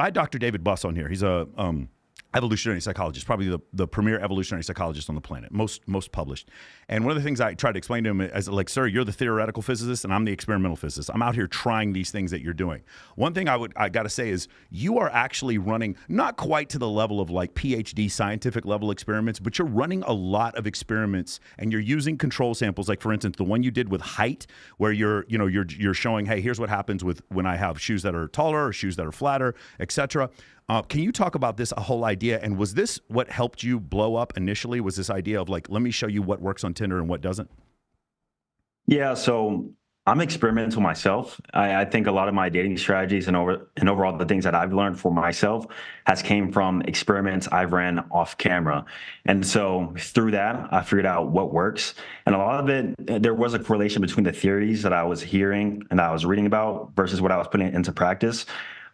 I had Dr. David Buss on here. He's a evolutionary psychologist, probably the premier evolutionary psychologist on the planet, most published. And one of the things I tried to explain to him is like, sir, you're the theoretical physicist and I'm the experimental physicist. I'm out here trying these things that you're doing. One thing I got to say is you are actually running not quite to the level of like PhD scientific level experiments, but you're running a lot of experiments and you're using control samples. Like for instance, the one you did with height, where you're showing, hey, here's what happens with when I have shoes that are taller or shoes that are flatter, etc. Can you talk about this whole idea? And was this what helped you blow up initially? Was this idea of like, let me show you what works on Tinder and what doesn't? Yeah, so I'm experimental myself. I think a lot of my dating strategies and overall the things that I've learned for myself has came from experiments I've ran off camera. And so through that, I figured out what works. And a lot of it, there was a correlation between the theories that I was hearing and that I was reading about versus what I was putting into practice.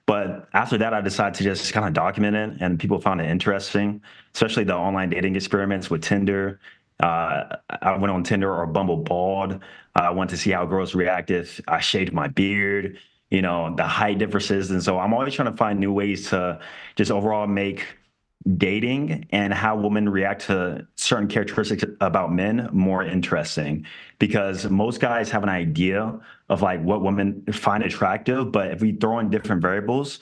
But after that, I decided to just kind of document it, and people found it interesting, especially the online dating experiments with Tinder. I went on Tinder or Bumble bald. I wanted to see how girls react if I shaved my beard, the height differences. And so I'm always trying to find new ways to just overall make dating and how women react to certain characteristics about men more interesting, because most guys have an idea of like what women find attractive, but if we throw in different variables,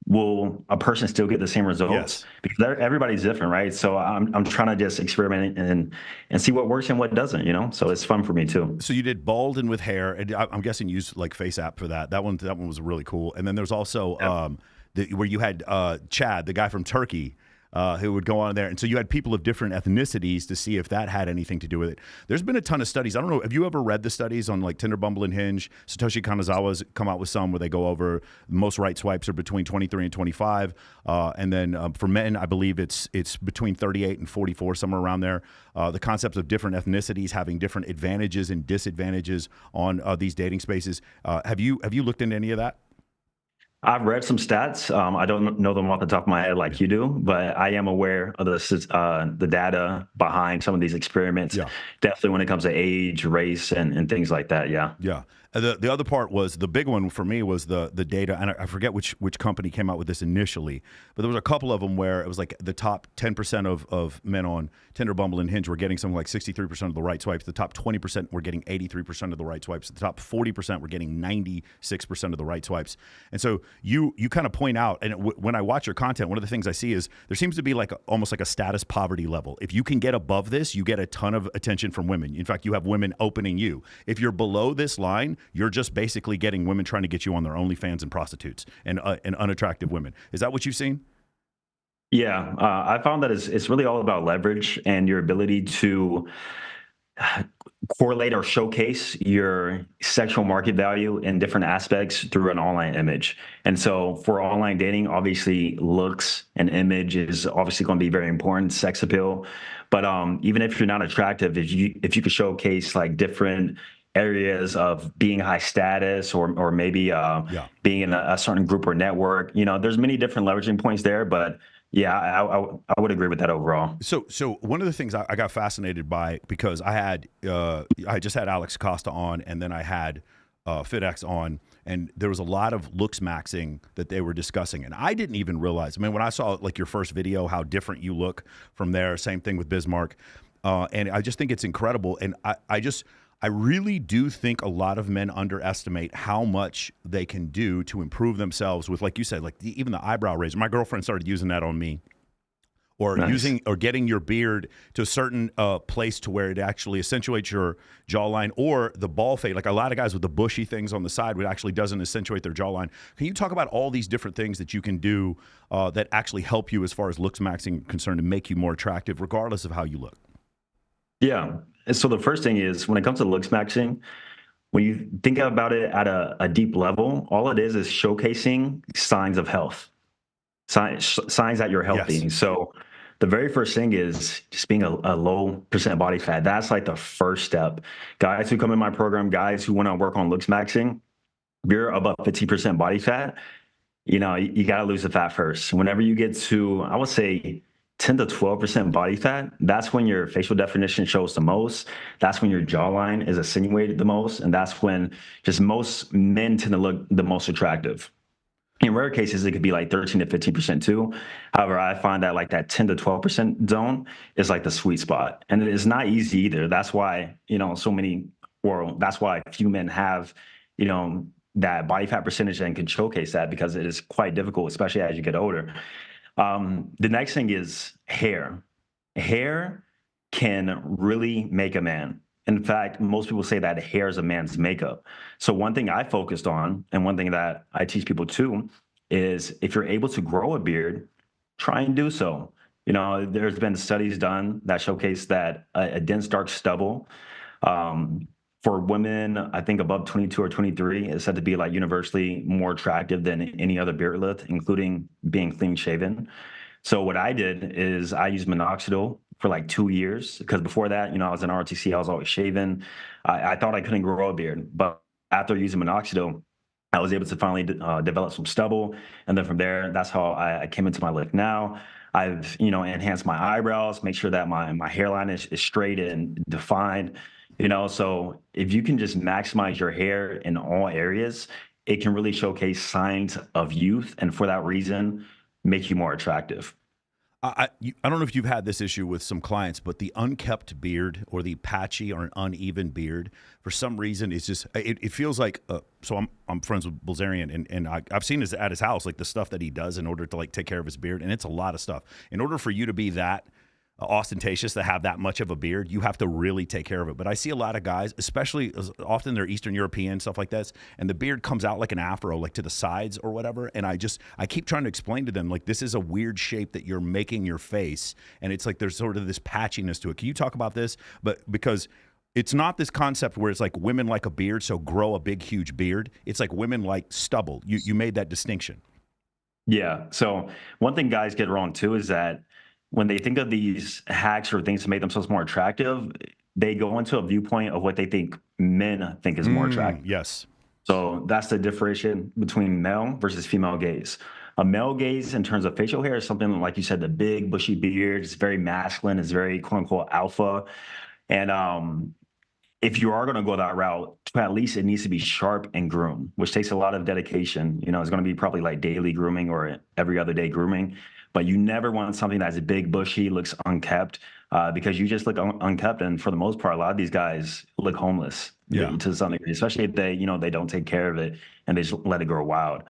will a person still get the same results? Yes. Because everybody's different, right? So I'm trying to just experiment and see what works and what doesn't, so it's fun for me too. So you did bald and with hair, and I'm guessing you used like Face App for that. That one was really cool. And then there's also where you had Chad, the guy from Turkey, who would go on there. And so you had people of different ethnicities to see if that had anything to do with it. There's been a ton of studies. I don't know, have you ever read the studies on like Tinder, Bumble, and Hinge? Satoshi Kanazawa's come out with some where they go over most right swipes are between 23 and 25. And then for men, I believe it's between 38 and 44, somewhere around there. The concepts of different ethnicities having different advantages and disadvantages on these dating spaces. Have you looked into any of that? I've read some stats. I don't know them off the top of my head like you do, but I am aware of the data behind some of these experiments. Yeah. Definitely when it comes to age, race, and things like that. Yeah. Yeah. The other part was the big one for me was the data, and I forget which company came out with this initially, but there was a couple of them where it was like the top 10% of men on Tinder, Bumble, and Hinge were getting something like 63% of the right swipes. The top 20% were getting 83% of the right swipes. The top 40% were getting 96% of the right swipes. And so you kind of point out, and when I watch your content, one of the things I see is there seems to be like almost like a status poverty level. If you can get above this, you get a ton of attention from women. In fact, you have women opening you. If you're below this line, you're just basically getting women trying to get you on their OnlyFans and prostitutes and unattractive women. Is that what you've seen? Yeah, I found that it's really all about leverage and your ability to correlate or showcase your sexual market value in different aspects through an online image. And so for online dating, obviously looks and image is obviously going to be very important, sex appeal. But even if you're not attractive, if you could showcase like different areas of being high status or maybe being in a certain group or network, there's many different leveraging points there, but yeah, I would agree with that overall. So one of the things I got fascinated by, because I just had Alex Costa on, and then I had FitX on, and there was a lot of looks maxing that they were discussing, and I didn't even realize. I mean, when I saw like your first video, how different you look from there. Same thing with Bismarck, and I just think it's incredible, and I really do think a lot of men underestimate how much they can do to improve themselves with, like you said, like even the eyebrow razor. My girlfriend started using that on me, or Nice. getting your beard to a certain place to where it actually accentuates your jawline, or the ball fade. Like a lot of guys with the bushy things on the side, which actually doesn't accentuate their jawline. Can you talk about all these different things that you can do that actually help you as far as looks maxing concerned and make you more attractive, regardless of how you look? Yeah. And so the first thing is when it comes to looks matching, when you think about it at a deep level, all it is showcasing signs of health, signs that you're healthy. Yes. So the very first thing is just being a low percent body fat. That's like the first step. Guys who come in my program, guys who want to work on looks maxing, if you're above 50% body fat, you got to lose the fat first. Whenever you get to, I would say, 10 to 12% body fat, that's when your facial definition shows the most. That's when your jawline is accentuated the most. And that's when just most men tend to look the most attractive. In rare cases, it could be like 13 to 15% too. However, I find that like that 10 to 12% zone is like the sweet spot. And it is not easy either. That's why, so many, or that's why few men have, you know, that body fat percentage and can showcase that, because it is quite difficult, especially as you get older. The next thing is hair. Hair can really make a man. In fact, most people say that hair is a man's makeup. So one thing I focused on, and one thing that I teach people too, is if you're able to grow a beard, try and do so. There's been studies done that showcase that a dense dark stubble, um, for women, I think above 22 or 23, is said to be like universally more attractive than any other beard lift, including being clean shaven. So what I did is I used minoxidil for like 2 years, because before that, I was in ROTC, I was always shaven. I thought I couldn't grow a beard, but after using minoxidil, I was able to finally develop some stubble, and then from there, that's how I came into my look now. I've enhanced my eyebrows, make sure that my hairline is straight and defined. So if you can just maximize your hair in all areas, it can really showcase signs of youth, and for that reason, make you more attractive. I don't know if you've had this issue with some clients, but the unkept beard or the patchy or an uneven beard, for some reason, it's just it feels like. So I'm friends with Bilzerian, and I've seen his at his house, like the stuff that he does in order to like take care of his beard, and it's a lot of stuff. In order for you to be that ostentatious, to have that much of a beard, you have to really take care of it. But I see a lot of guys, especially often they're Eastern European, stuff like this, and the beard comes out like an afro, like to the sides or whatever. And I keep trying to explain to them, like, this is a weird shape that you're making your face, and it's like there's sort of this patchiness to it. Can you talk about this? But because it's not this concept where it's like women like a beard, so grow a big, huge beard. It's like women like stubble. You made that distinction. Yeah. So one thing guys get wrong too is that when they think of these hacks or things to make themselves more attractive, they go into a viewpoint of what they think men think is more attractive. Yes. So that's the differentiation between male versus female gaze. A male gaze in terms of facial hair is something like you said, the big bushy beard. It's very masculine. It's very quote unquote alpha. And if you are going to go that route, at least it needs to be sharp and groomed, which takes a lot of dedication. It's going to be probably like daily grooming or every other day grooming. But you never want something that's big, bushy, looks unkept, because you just look unkept. And for the most part, a lot of these guys look homeless, Yeah. to some degree, especially if they don't take care of it and they just let it grow wild.